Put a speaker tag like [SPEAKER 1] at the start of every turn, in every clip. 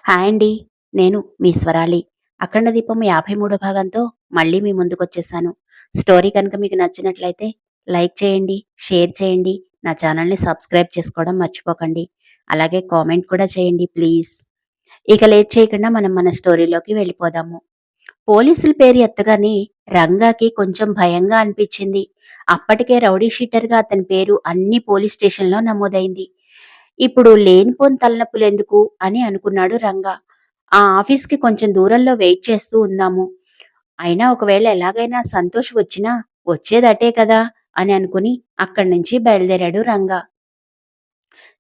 [SPEAKER 1] Hi అండి. నేను మీ స్వరాలి. 'అఖండ దీపం' 53 భాగంతో మళ్ళీ మీ ముందుకొచ్చేసాను. స్టోరీ కనుక మీకు నచ్చినట్లయితే లైక్ చేయండి, షేర్ చేయండి, నా ఛానల్‌ని సబ్స్క్రైబ్ చేసుకోవడం మర్చిపోకండి. అలాగే కామెంట్ కూడా చేయండి ప్లీజ్. ఇక లేట్ చేయకుండా మనం మన స్టోరీలోకి వెళ్ళిపోదాము. పోలీసుల పేరు ఎత్తగానే రంగాకి కొంచెం భయంగా అనిపించింది. అప్పటికే రౌడీ షీటర్‌గా అతని పేరు అన్ని పోలీస్ స్టేషన్‌లో నమోదైంది. ఇప్పుడు లేనిపోని తలనొప్పులెందుకు అని అనుకున్నాడు రంగా. ఆ ఆఫీస్‌కి కొంచెం దూరంలో వెయిట్ చేస్తూ ఉందాము. అయినా ఒకవేళ ఎలాగైనా సంతోష్ వచ్చినా వచ్చేదటే కదా అని అనుకుని అక్కడి నుంచి బయలుదేరాడు రంగా.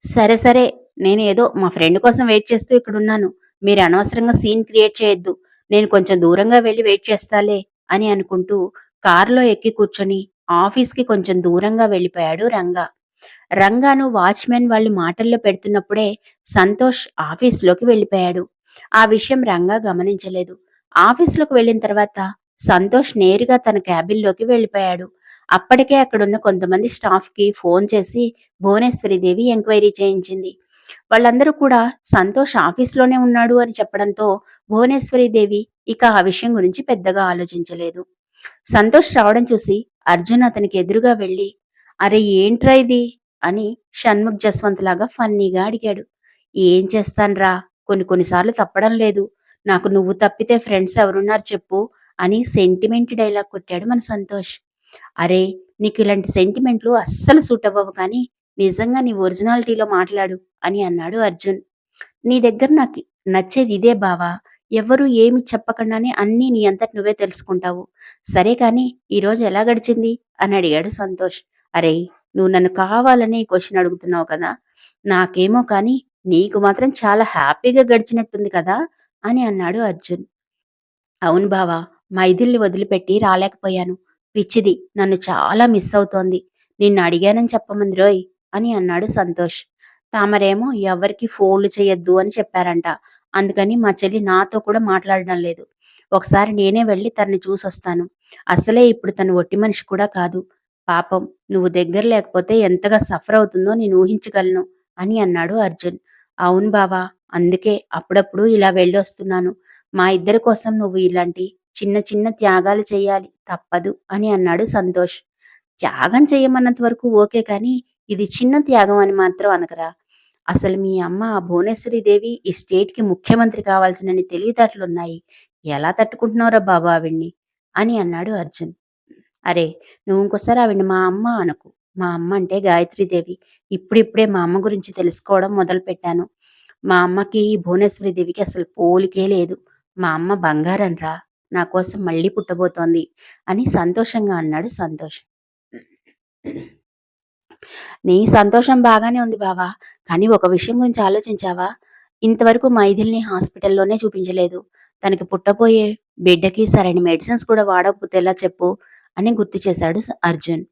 [SPEAKER 1] సరే సరే. నేనేదో మా ఫ్రెండ్ కోసం వెయిట్ చేస్తూ ఇక్కడున్నాను. మీరు అనవసరంగా సీన్ క్రియేట్ చేయొద్దు. నేను కొంచెం దూరంగా వెళ్లి వెయిట్ చేస్తాలే అని అనుకుంటూ కారులో ఎక్కి కూర్చొని ఆఫీస్‌కి కొంచెం దూరంగా వెళ్ళిపోయాడు రంగా. రంగాను వాచ్‌మెన్ వాళ్ళు మాటల్లో పెడుతున్నప్పుడే సంతోష్ ఆఫీస్‌లోకి వెళ్ళిపోయాడు. ఆ విషయం రంగా గమనించలేదు. ఆఫీస్‌లోకి వెళ్ళిన తర్వాత సంతోష్ నేరుగా తన క్యాబిన్‌లోకి వెళ్ళిపోయాడు. అప్పటికే అక్కడున్న కొంతమంది స్టాఫ్‌కి ఫోన్ చేసి భువనేశ్వరిదేవి ఎంక్వైరీ చేయించింది. వాళ్ళందరూ కూడా సంతోష్ ఆఫీస్‌లోనే ఉన్నాడు అని చెప్పడంతో భువనేశ్వరిదేవి ఇక ఆ విషయం గురించి పెద్దగా ఆలోచించలేదు. సంతోష్ రావడం చూసి అర్జున్ అతనికి ఎదురుగా వెళ్లి, "అరె ఏంట్రా ఇది?" అని షణ్ముఖ్ జస్వంత్‌లాగా ఫన్నీగా అడిగాడు. "ఏం చేస్తానురా, కొన్ని కొన్ని సార్లు తప్పడం లేదు. నాకు నువ్వు తప్పితే ఫ్రెండ్స్ ఎవరున్నారు చెప్పు" అని సెంటిమెంట్ డైలాగ్ కొట్టాడు మన సంతోష్. "అరేయ్! నీకిలాంటి సెంటిమెంట్లు అస్సలు సూట్ అవ్వవు కానీ, నిజంగా నీ ఒరిజినాలిటీలో మాట్లాడు" అని అన్నాడు అర్జున్. "నీ దగ్గర నాకు నచ్చేది ఇదే బావా! ఎవ్వరు ఏమి చెప్పకుండానే అన్నీ నీ అంతట నువ్వే తెలుసుకుంటావు. సరే కానీ ఈరోజు ఎలా గడిచింది?" అని అడిగాడు సంతోష్. "అరేయ్! నువ్వు నన్ను కావాలని ఈ క్వెషన్ అడుగుతున్నావు కదా! నాకేమో కానీ నీకు మాత్రం చాలా హ్యాపీగా గడిచినట్టుంది కదా!" అని అన్నాడు అర్జున్. అవును బావా! మైథిలిని వదిలిపెట్టి రాలేకపోయాను. పిచ్చిది నన్ను చాలా మిస్ అవుతోంది. నిన్ను అడిగానని చెప్పమందిరోయ్! అని అన్నాడు సంతోష్. తామరేమో ఎవ్వరికీ ఫోన్లు చెయ్యొద్దు అని చెప్పారంట. అందుకని మా చెల్లి నాతో కూడా మాట్లాడడం లేదు. ఒకసారి నేనే వెళ్లి తనని చూసొస్తాను. అసలే ఇప్పుడు తను ఒట్టి మనిషి కూడా కాదు. పాపం నువ్వు దగ్గర లేకపోతే ఎంతగా సఫర్ అవుతుందో నేను ఊహించగలను అని అన్నాడు అర్జున్. అవును బావా! అందుకే అప్పుడప్పుడు ఇలా వెళ్ళొస్తున్నాను. మా ఇద్దరి కోసం నువ్వు ఇలాంటి చిన్న చిన్న త్యాగాలు చెయ్యాలి. తప్పదు అని అన్నాడు సంతోష్. త్యాగం చెయ్యమన్నంత వరకు ఓకే కానీ, ఇది చిన్న త్యాగం అని మాత్రం అనకురా. అసలు మీ అమ్మ భువనేశ్వరీదేవి ఈ స్టేట్‌కి ముఖ్యమంత్రి కావాల్సినన్ని తెలివితేటలున్నాయి. ఎలా తట్టుకుంటున్నావురా బాబు ఆవిడ్ని? అని అన్నాడు అర్జున్. అరే! నువ్వు ఇంకోసారి ఆవిడని మా అమ్మ అనకు. మా అమ్మ అంటే గాయత్రీదేవి. ఇప్పుడిప్పుడే మా అమ్మ గురించి తెలుసుకోవడం మొదలుపెట్టాను. మా అమ్మకి భువనేశ్వరీదేవికి అసలు పోలికే లేదు. మా అమ్మ బంగారంరా! నా కోసం మళ్ళీ పుట్టబోతోంది అని సంతోషంగా అన్నాడు సంతోష్. నీ సంతోషం బాగానే ఉంది బావా! కానీ ఒక విషయం గురించి ఆలోచించావా? ఇంతవరకు మైథిలిని హాస్పిటల్‌లోనే చూపించలేదు. తనకి పుట్టబోయే బిడ్డకి సరైన మెడిసిన్స్ కూడా వాడకపోతే ఎలా చెప్పు? అని గుర్తు చేశాడు అర్జున్.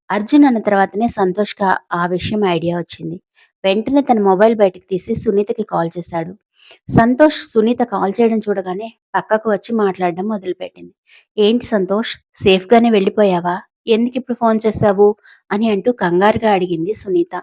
[SPEAKER 1] అర్జున్ అన్న తర్వాతనే సంతోష్‌కి ఆ విషయం ఐడియా వచ్చింది. వెంటనే తన మొబైల్ బయటకు తీసి సునీతకి కాల్ చేశాడు. సంతోష్ సునీత కాల్ చేయడం చూడగానే పక్కకు వచ్చి మాట్లాడడం మొదలుపెట్టింది. "ఏంటి సంతోష్ సేఫ్‌గానే వెళ్ళిపోయావా? ఎందుకిప్పుడు ఫోన్ చేశావు?" అని అంటూ కంగారుగా అడిగింది సునీత.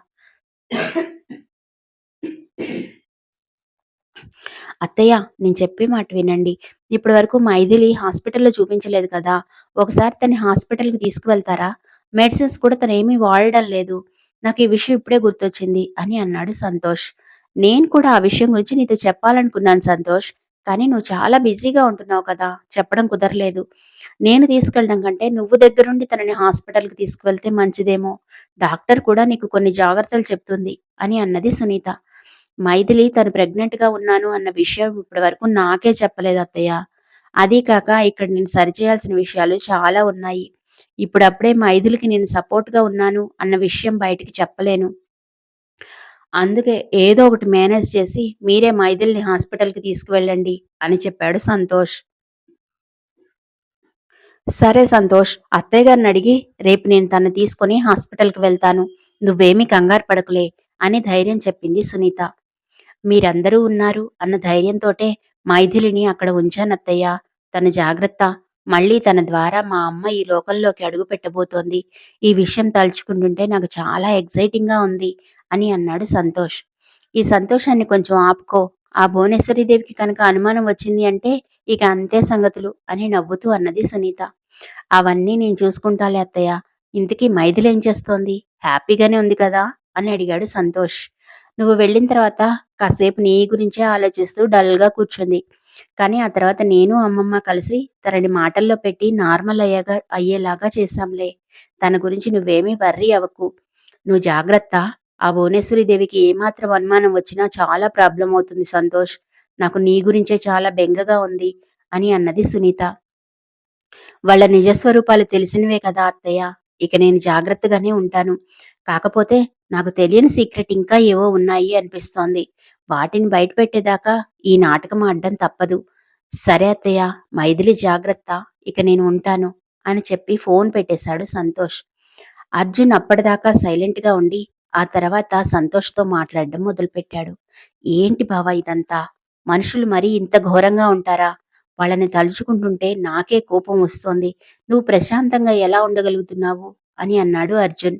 [SPEAKER 1] "అత్తయ్య నేను చెప్పే మాట వినండి. ఇప్పటి వరకు మైథిలి హాస్పిటల్‌లో చూపించలేదు కదా! ఒకసారి తన్ని హాస్పిటల్‌కి తీసుకువెళ్తారా? మెడిసిన్స్ కూడా తనేమీ వాడడం లేదు. నాకు ఈ విషయం ఇప్పుడే గుర్తొచ్చింది" అని అన్నాడు సంతోష్. "నేను కూడా ఆ విషయం గురించి నీతో చెప్పాలనుకున్నాను సంతోష్. కానీ నువ్వు చాలా బిజీగా ఉంటున్నావు కదా! చెప్పడం కుదరలేదు. నేను తీసుకెళ్ళడం కంటే నువ్వు దగ్గరుండి తనని హాస్పిటల్‌కి తీసుకువెళ్తే మంచిదేమో. డాక్టర్ కూడా నీకు కొన్ని జాగ్రత్తలు చెప్తుంది" అని అన్నది సునీత. మైథిలి తను ప్రెగ్నెంట్‌గా ఉన్నాను అన్న విషయం ఇప్పటి వరకు నాకే చెప్పలేదు అత్తయ్య. అదీ కాక ఇక్కడ నేను సరిచేయాల్సిన విషయాలు చాలా ఉన్నాయి. ఇప్పుడప్పుడే మైథిలికి నేను సపోర్ట్‌గా ఉన్నాను అన్న విషయం బయటికి చెప్పలేను. అందుకే ఏదో ఒకటి మేనేజ్ చేసి మీరే మైథిలిని హాస్పిటల్‌కి తీసుకువెళ్ళండి అని చెప్పాడు సంతోష్. సరే సంతోష్. అత్తయ్య గారినడిగి రేపు నేను తనని తీసుకొని హాస్పిటల్‌కి వెళ్తాను. నువ్వేమీ కంగారు పడకులే అని ధైర్యం చెప్పింది సునీత. మీరందరూ ఉన్నారు అన్న ధైర్యంతోటే మైథిలిని అక్కడ ఉంచానత్తయ్య. తన జాగ్రత్త. మళ్ళీ తన ద్వారా మా అమ్మ ఈ లోకంలోకి అడుగుపెట్టబోతోంది. ఈ విషయం తలుచుకుంటుంటే నాకు చాలా ఎక్సైటింగ్‌గా ఉంది అని అన్నాడు సంతోష్. ఈ సంతోషాన్ని కొంచెం ఆపుకో. ఆ భువనేశ్వరీదేవికి కనుక అనుమానం వచ్చింది అంటే ఇక అంతే సంగతులు అని నవ్వుతూ అన్నది సునీత. అవన్నీ నేను చూసుకుంటాలే అత్తయ్య. ఇంతకీ మైథిలి ఏం చేస్తోంది? హ్యాపీగానే ఉంది కదా? అని అడిగాడు సంతోష్. నువ్వు వెళ్ళిన తర్వాత కాసేపు నీ గురించే ఆలోచిస్తూ డల్‌గా కూర్చుంది. కానీ ఆ తర్వాత నేను, అమ్మమ్మ కలిసి తనని మాటల్లో పెట్టి నార్మల్ అయ్యేలాగా చేశాంలే. తన గురించి నువ్వేమీ వర్రీ అవ్వకు. నువ్వు జాగ్రత్త. ఆ భువనేశ్వరి దేవికి ఏమాత్రం అనుమానం వచ్చినా చాలా ప్రాబ్లమ్ అవుతుంది సంతోష్. నాకు నీ గురించే చాలా బెంగగా ఉంది అని అన్నది సునీత. వాళ్ళ నిజస్వరూపాలు తెలిసినవే కదా అత్తయ్య! ఇక నేను జాగ్రత్తగానే ఉంటాను. కాకపోతే నాకు తెలియని సీక్రెట్ ఇంకా ఏవో ఉన్నాయి అనిపిస్తోంది. వాటిని బయటపెట్టేదాకా ఈ నాటకం ఆడడం తప్పదు. సరే అత్తయ్య, మైథిలి జాగ్రత్త. ఇక నేను ఉంటాను అని చెప్పి ఫోన్ పెట్టేశాడు సంతోష్. అర్జున్ అప్పటిదాకా సైలెంట్‌గా ఉండి, ఆ తర్వాత సంతోష్‌తో మాట్లాడడం మొదలుపెట్టాడు. ఏంటి బావ ఇదంతా? మనుషులు మరీ ఇంత ఘోరంగా ఉంటారా? వాళ్ళని తలుచుకుంటుంటే నాకే కోపం వస్తోంది. నువ్వు ప్రశాంతంగా ఎలా ఉండగలుగుతున్నావు? అని అన్నాడు అర్జున్.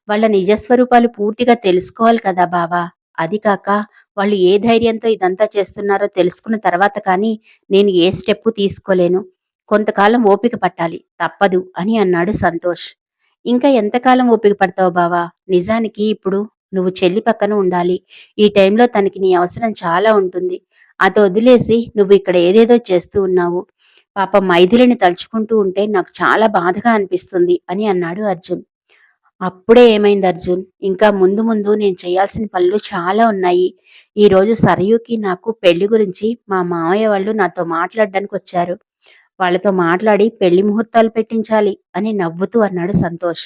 [SPEAKER 1] వాళ్ళ నిజస్వరూపాలు పూర్తిగా తెలుసుకోవాలి కదా బావా! అది కాక వాళ్ళు ఏ ధైర్యంతో ఇదంతా చేస్తున్నారో తెలుసుకున్న తర్వాత కానీ నేను ఏ స్టెప్పు తీసుకోలేను. కొంతకాలం ఓపిక పట్టాలి. తప్పదు అని అన్నాడు సంతోష్. ఇంకా ఎంతకాలం ఓపిక పడతావు బావా? నిజానికి ఇప్పుడు నువ్వు చెల్లి పక్కన ఉండాలి. ఈ టైంలో తనకి నీ అవసరం చాలా ఉంటుంది. అది వదిలేసి నువ్వు ఇక్కడ ఏదేదో చేస్తూ ఉన్నావు. పాపం మైథిలిని తలుచుకుంటూ ఉంటే నాకు చాలా బాధగా అనిపిస్తుంది అని అన్నాడు అర్జున్. అప్పుడే ఏమైంది అర్జున్? ఇంకా ముందు ముందు నేను చేయాల్సిన పనులు చాలా ఉన్నాయి. ఈరోజు సరయూకి నాకు పెళ్లి గురించి మా మామయ్య వాళ్ళు నాతో మాట్లాడడానికొచ్చారు. వాళ్ళతో మాట్లాడి పెళ్లి ముహూర్తాలు పెట్టించాలి అని నవ్వుతూ అన్నాడు సంతోష్.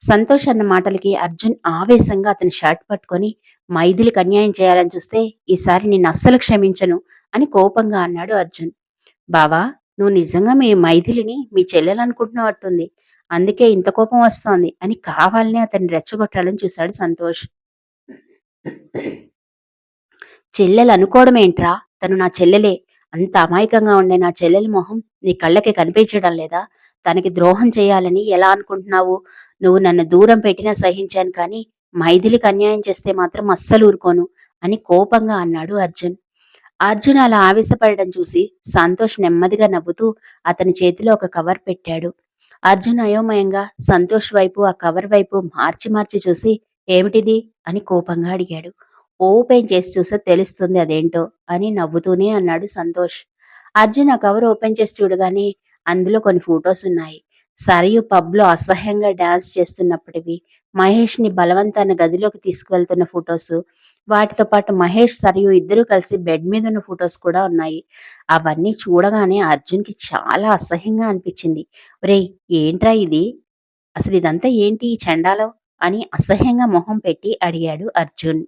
[SPEAKER 1] సంతోష్ అన్న మాటలకి అర్జున్ ఆవేశంగా అతని షర్ట్ పట్టుకొని మైథిలికి అన్యాయం చేయాలని చూస్తే ఈసారి నిన్నస్సలు క్షమించను అని కోపంగా అన్నాడు అర్జున్. బావా, నువ్వు నిజంగా మీ మైథిలిని మీ చెల్లెలనుకుంటున్నట్టుంది. అందుకే ఇంత కోపం వస్తోంది అని కావాలనే అతన్ని రెచ్చగొట్టాలని చూశాడు సంతోష్. చెల్లెలనుకోవడమేంట్రా? తను నా చెల్లెలే. అంత అమాయకంగా ఉండే నా చెల్లెలి మొహం నీ కళ్ళకి కనిపించడం లేదా? తనకి ద్రోహం చేయాలని ఎలా అనుకుంటున్నావు? నువ్వు నన్ను దూరం పెట్టినా సహించాను కానీ, మైథిలికి అన్యాయం చేస్తే మాత్రం అస్సలు ఊరుకోను అని కోపంగా అన్నాడు అర్జున్. అర్జున్ అలా ఆవేశపడడం చూసి సంతోష్ నెమ్మదిగా నవ్వుతూ అతని చేతిలో ఒక కవర్ పెట్టాడు. అర్జున్ అయోమయంగా సంతోష్ వైపు ఆ కవర్ వైపు మార్చి మార్చి చూసి ఏమిటిది అని కోపంగా అడిగాడు. ఓపెన్ చేసి చూస్తే తెలుస్తుంది అదేంటో అని నవ్వుతూనే అన్నాడు సంతోష్. అర్జున్ ఆ కవర్ ఓపెన్ చేసి చూడగానే అందులో కొన్ని ఫొటోస్ ఉన్నాయి. సరియు పబ్‌లో అసహ్యంగా డాన్స్ చేస్తున్నప్పటివి, మహేష్‌ని బలవంతాన గదిలోకి తీసుకువెళ్తున్న ఫొటోసు, వాటితో పాటు మహేష్, సరియు ఇద్దరూ కలిసి బెడ్ మీదున్న ఫొటోస్ కూడా ఉన్నాయి. అవన్నీ చూడగానే అర్జున్‌కి చాలా అసహ్యంగా అనిపించింది. ఒరేయ్! ఏంట్రా ఇది? అసలిదంతా ఏంటి ఈ చెండాలం? అని అసహ్యంగా మొహం పెట్టి అడిగాడు అర్జున్.